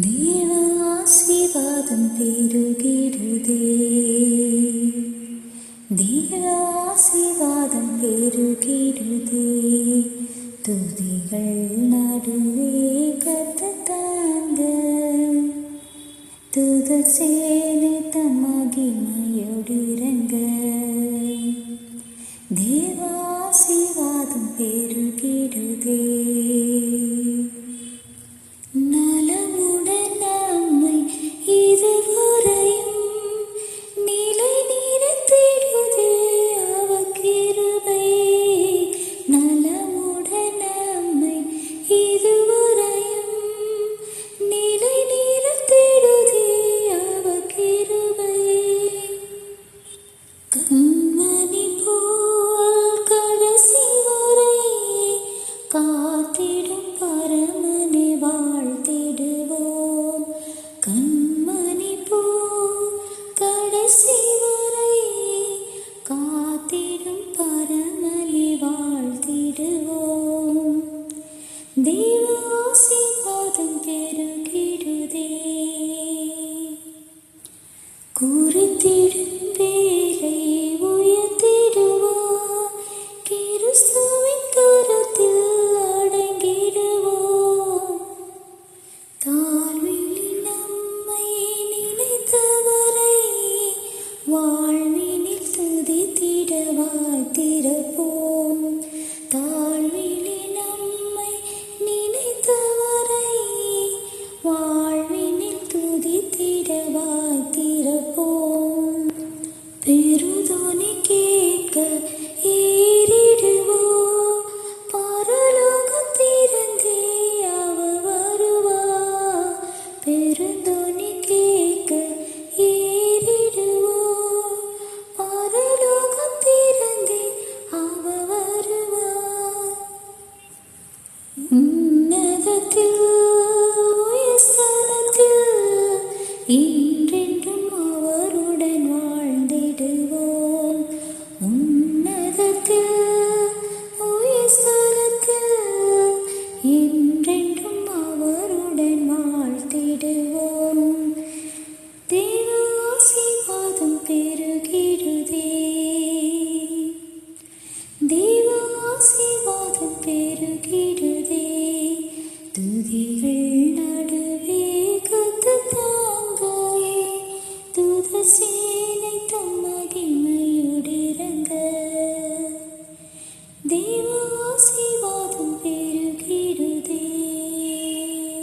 தேவ ஆசீர்வாதம் பெருகிடுதே, தேவ ஆசீர்வாதம் பெருகிடுதே. துதிகள் நடுவே கர்த்தர் தாங்க, துதர் சேனை தம் மகிமையோடு இறங்க. தேவ ஆசீர்வாதம் பெருகிடுதே. காத்திடும் பரமனை வாழ்த்திடுவோம். கண்மணி போ கடைசி வரை காத்திடும் பரமனை வாழ்த்திடுவோம். தேவ ஆசீர்வாதம் பெருகிடுதே. குறித்திடும் வேலை உயர்த்திடுவோம். கிறிஸ்துவின் கரத்தில் வாழ்வினில் துதித்திட வாழ்த்திருப்போம். தாழ்விலே நம்மை நினைத்தவரை வாழ்வினில் துதித்திட வாழ்த்திருப்போம். பெருதொனி கேட்க ஏறிடுவோம். பரலோகம் திறந்தே அவர் வருவார். பெருதொனி கேட்க உன்னதத்தில் உயர்ஸ்தானத்தில் என்றென்றும் அவருடன் வாழ்ந்திடுவோம். உன்னதத்தில் உயர்ஸ்தானத்தில் என்றென்றும் அவருடன் வாழ்த்திடுவோம். தேவ ஆசீர்வாதம் பெருகிடுதே, தேவ ஆசீர்வாதம் பெருகிடுதே. துதி